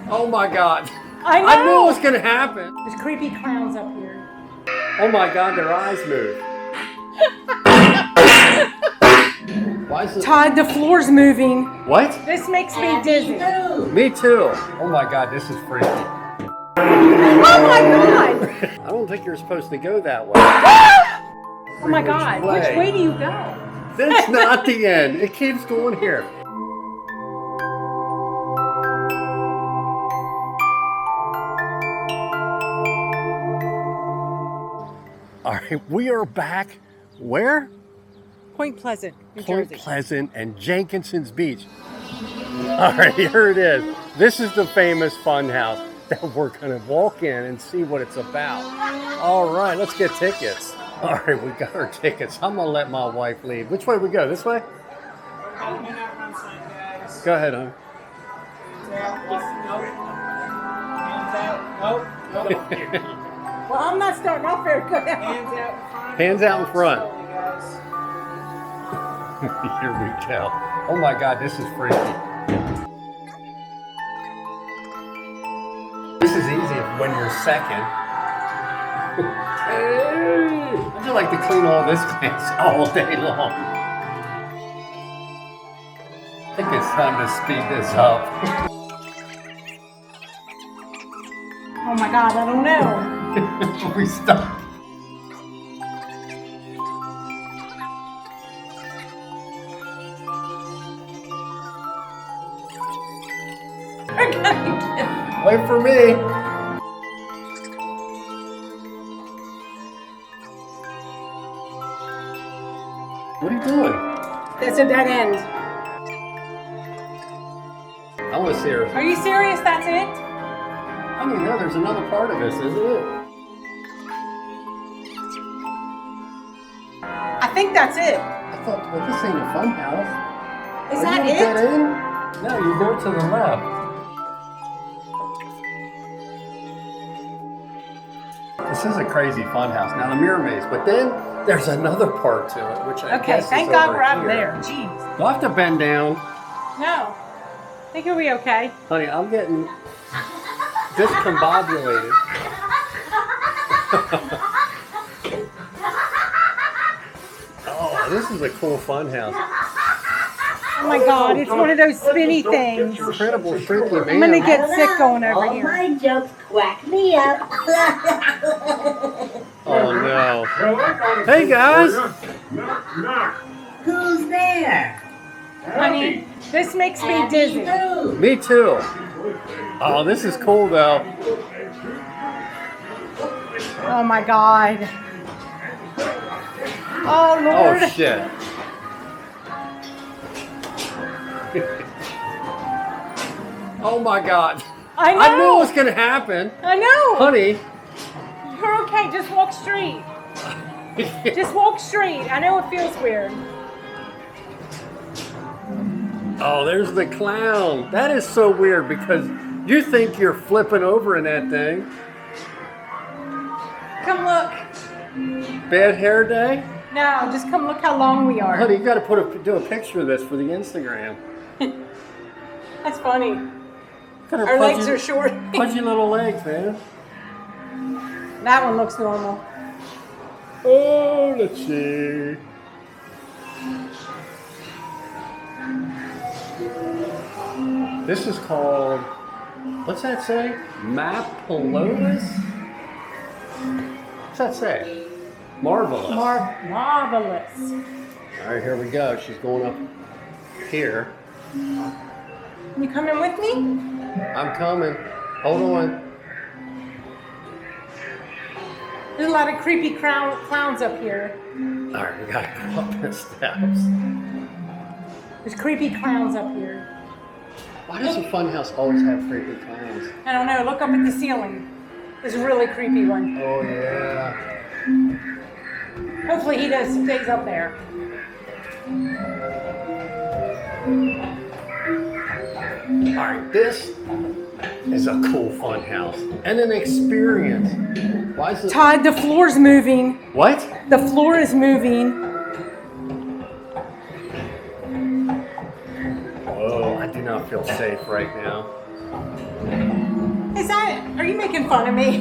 Oh my God. I know. I knew it was gonna happen. There's creepy clowns up here. Oh my God, their eyes move. Why is it? Todd, the floor's moving. What? This makes me dizzy. Me too. Oh my God, this is freaky. Oh my God! I don't think you're supposed to go that way. Oh my God, which way do you go? That's not the end. It keeps going here. All right, we are back. Where? Point Pleasant, New Point Jersey. Pleasant and Jenkinson's Beach. All right, here it is. This is the famous fun house that we're gonna walk in and see what it's about. All right, let's get tickets. All right, we got our tickets. I'm gonna let my wife lead. Which way we go? This way? Go ahead, hon. Well, I'm not starting off very good. Hands out in front. Here we go. Oh my God, this is freaky. This is easy when you're second. I just like to clean all this glass all day long. I think it's time to speed this up. Oh my God, I don't know. We stop. Wait for me. What are you doing? That's a dead end. I want to see her. Are you serious? That's it? I mean, no, there's another part of this, isn't it? I think that's it. I thought, well, this ain't a fun house. Is Are that you it? dead end? No, you go to the left. This is a crazy fun house. Now the mirror maze, but then there's another part to it, which I Okay, guess thank is God over we're out here. there. Jeez. Do I have to bend down? No. I think you'll be okay. Honey, I'm getting discombobulated. Oh, this is a cool fun house. Oh my God, it's one of those spinny things. Incredible freaky man. I'm gonna get sick going over All here. my jokes quack me up. Oh no. Hey guys! Who's there? Honey, this makes me dizzy. Me too. Oh, this is cool though. Oh my God. Oh Lord. Oh shit. Oh my God. I know. I knew it was gonna happen. I know. Honey. You're okay. Just walk straight. Just walk straight. I know it feels weird. Oh, there's the clown. That is so weird because you think you're flipping over in that thing. Come look. Bad hair day? No, just come look how long we are. Honey, you gotta do a picture of this for the Instagram. That's funny. Look at her Our legs pudgy- are short. Pudgy little legs, man. That one looks normal. Oh, let's see. This is called, what's that say? Mapalotus? What's that say? Marvelous. Marvelous. All right, here we go. She's going up here. You coming with me? I'm coming. Hold on. There's a lot of creepy clowns up here. All right, we gotta go up the steps. There's creepy clowns up here. Why does a fun house always have creepy clowns? I don't know. Look up at the ceiling. There's a really creepy one. Oh yeah. Hopefully he stays up there. All right, this is a cool fun house and an experience. Why is it? Todd, the floor's moving. What? The floor is moving. Whoa, I do not feel safe right now. Are you making fun of me?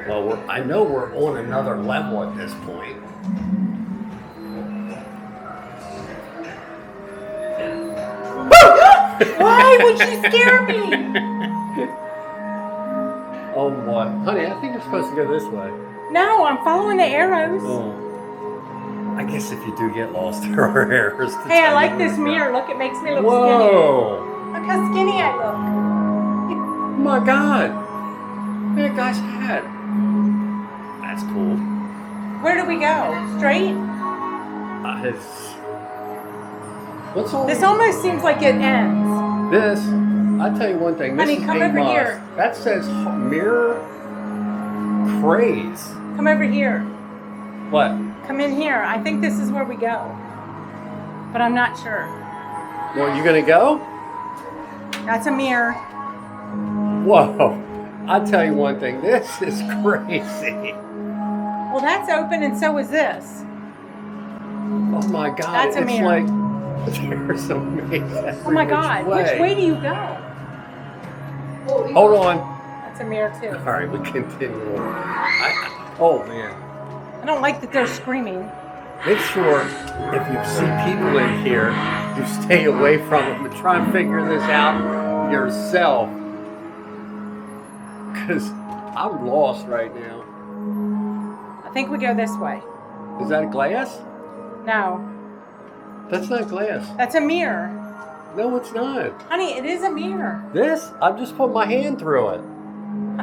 Well, I know we're on another level at this point. Why would you scare me? Oh boy. Honey, I think you're supposed to go this way. No, I'm following the arrows. Oh. I guess if you do get lost, there are errors. Hey, I like this mirror. Look, it makes me look Whoa. skinny. Look how skinny I look. Oh my God. That guy's hat. That's cool. Where do we go? Straight? What's all This almost seems like it ends. this? I'll tell you one thing. This Honey, is come A over must. here. That says mirror craze. Come over here. What? Come in here. I think this is where we go. But I'm not sure. Well, you gonna go? That's a mirror. Whoa. I'll tell you one thing. This is crazy. Well, that's open and so is this. Oh my God. That's a it's mirror. like there's amazing. Oh my God. Which way do you go? Hold on. That's a mirror too. All right, we continue on. Oh man. I don't like that they're screaming. Make sure if you see people in here, you stay away from them and try and figure this out yourself. Because I'm lost right now. I think we go this way. Is that a glass? No, That's not glass. that's a mirror. No, it's not. Honey, it is a mirror. This? I've just put my hand through it.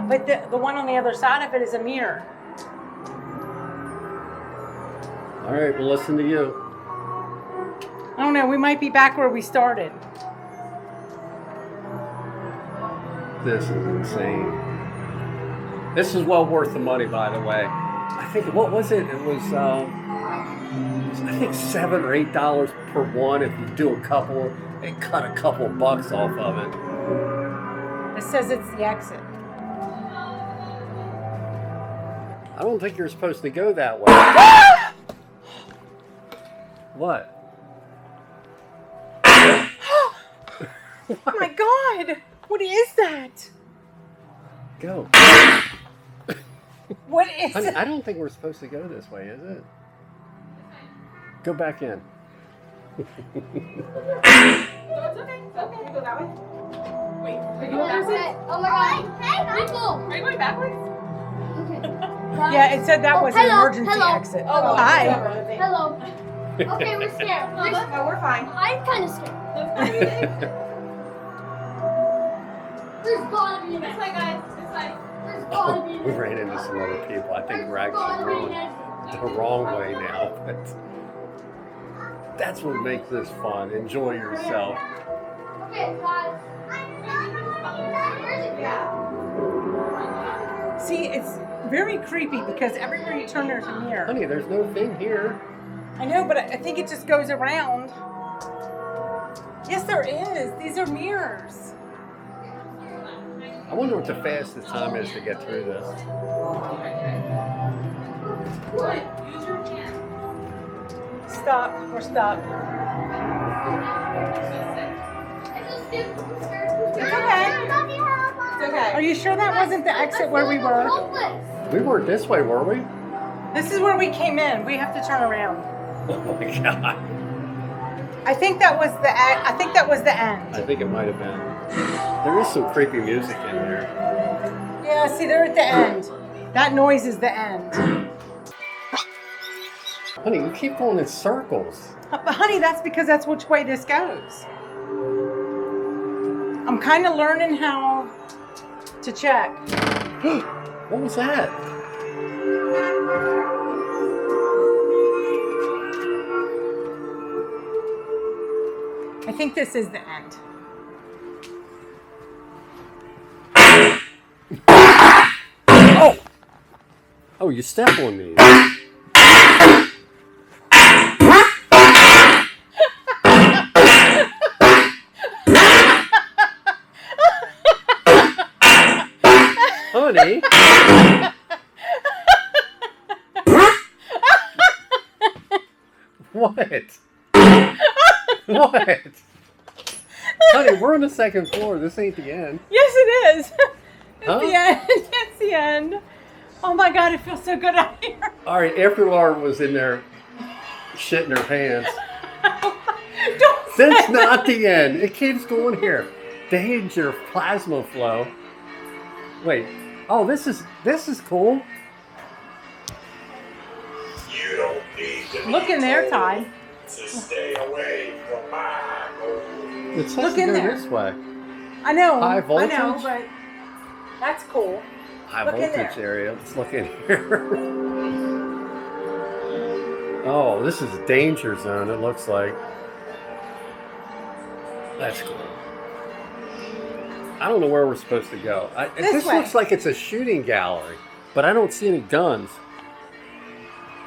But the one on the other side of it is a mirror. All right, we'll listen to you. I don't know. We might be back where we started. This is insane. This is well worth the money, by the way. I think, what was it? It was, I think $7 or $8 per one. If you do a couple, they cut a couple bucks off of it. It says it's the exit. I don't think you're supposed to go that way. What? Oh my God! What is that? Go. What is Honey, it? I don't think we're supposed to go this way, is it? Go back in. No, it's okay. It's okay. Go that way. Wait, are you going backwards? Oh my God! Hey, people! Are you going backwards? Okay. Yeah, it said that was an hello, emergency hello. exit. Oh, Hi. Hello. Okay, we're scared. No, we're fine. I'm kind of scared. There's gotta be an It's exit. fine, guys. It's fine. There's gotta be an We exit. ran into some other people. I think we're There's gotta actually be an going exit. the wrong way now, but that's what makes this fun. Enjoy yourself. Okay, guys. See, it's very creepy because everywhere you turn there's a mirror. Honey, there's no thing here. I know, but I think it just goes around. Yes, there is. These are mirrors. I wonder what the fastest time is to get through this. Use your hand. Stop. We're stuck. It's okay. Are you sure that wasn't the exit where we were? We weren't this way, were we? This is where we came in. We have to turn around. Oh my God. I think that was the. I think that was the I end. think it might have been. There is some creepy music in there. Yeah. See, they're at the end. That noise is the end. Honey, you keep going in circles. But honey, that's because that's which way this goes. I'm kind of learning how to check. What was that? I think this is the end. Oh! Oh, you step on me. Honey. What? What? Honey, we're on the second floor. This ain't the end. Yes, it is. It's Huh? the end. It's the end. Oh my God, it feels so good out here. All right, after Laura was in there shitting her pants, Don't that's say not the end. It keeps going here. Danger plasma flow. Wait. Oh, this is cool. You don't need to Look in there, Ty. to stay away from my home. It says Look to in go there. this way. I know. High I voltage? know, but that's cool. High Look in voltage there. area. Let's look in here. Oh, this is a danger zone, it looks like. That's cool. I don't know where we're supposed to go. This way. looks like it's a shooting gallery, but I don't see any guns.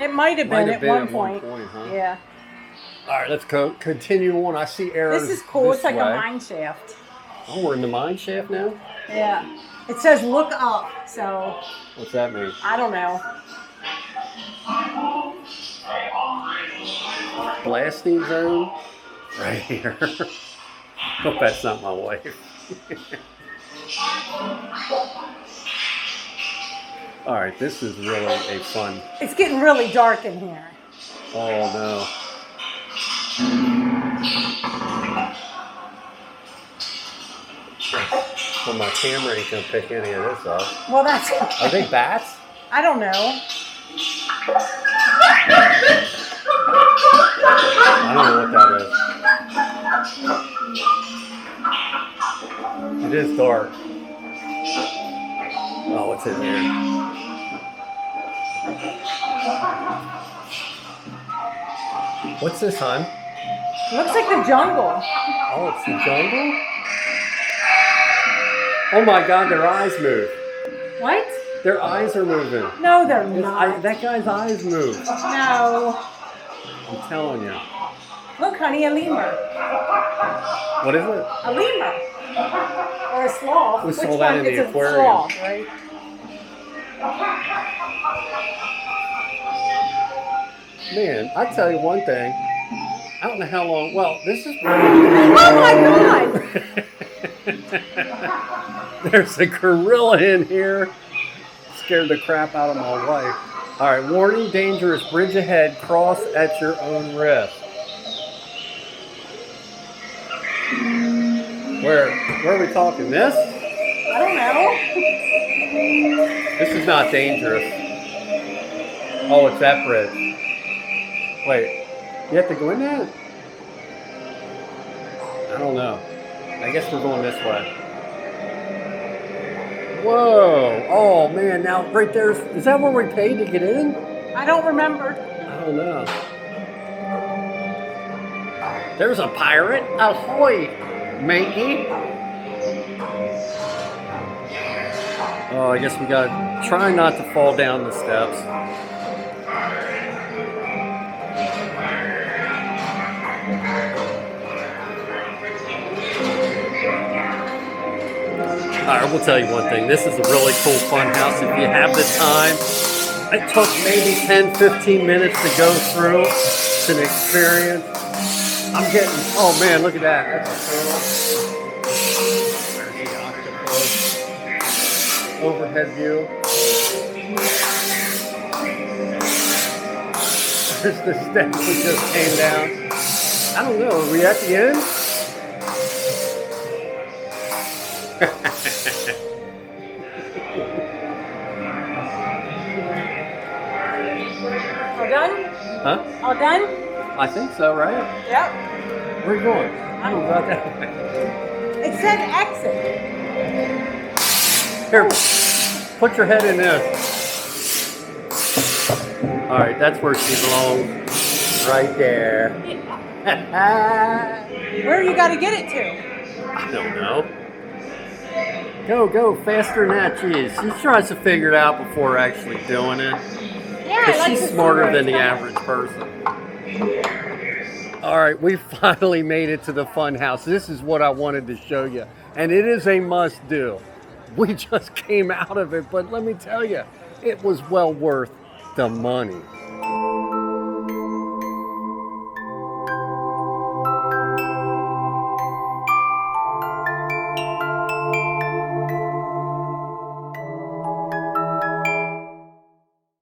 It might have been, at one point. Huh? Yeah. All right, let's continue on. I see arrows. This is cool. It's like way. a mine shaft. Oh, we're in the mine shaft now? Yeah. It says look up, so What's that mean? I don't know. Blasting zone? Right here. Hope that's not my wife. All right, this is really a fun. It's getting really dark in here. Oh no. Well, my camera ain't gonna pick any of this up. Well, that's. Are they bats? I don't know. I don't know what that is. It is dark. Oh, what's in here? What's this, hon? Looks like the jungle. Oh, it's the jungle? Oh my God, their eyes move. What? Their eyes are moving. No, they're not. That guy's eyes move. No. I'm telling you. Look, honey, a lemur. What is it? A lemur. Or a sloth. We Which saw that one? in the It's a aquarium. sloth, right? Man, I tell you one thing. I don't know how long. Well, this is. Oh my God! There's a gorilla in here. Scared the crap out of my wife. All right, warning, dangerous bridge ahead. Cross at your own risk. Where are we talking? This? I don't know. This is not dangerous. Oh, it's that bridge. Wait, you have to go in that? I don't know. I guess we're going this way. Whoa! Oh man, now right there, is that where we paid to get in? I don't remember. I don't know. There's a pirate. Ahoy, matey. Oh, I guess we gotta try not to fall down the steps. All right, we'll tell you one thing. This is a really cool fun house. If you have the time, it took maybe 10, 15 minutes to go through. It's an experience. I'm getting, oh man, look at that. That's a turtle. There's the octopus. Overhead view. There's the steps we just came down. I don't know, are we at the end? All done? Huh? All done? I think so, right? Yep. Where are you going? I don't know about that. It said exit. Here, put your head in this. All right, that's where she belongs. Right there. Where you got to get it to? I don't know. Go, faster than that, jeez. She tries to figure it out before actually doing it. Yeah, Because she's smarter than the average person. All right, we finally made it to the fun house. This is what I wanted to show you. And it is a must do. We just came out of it, but let me tell you, it was well worth the money.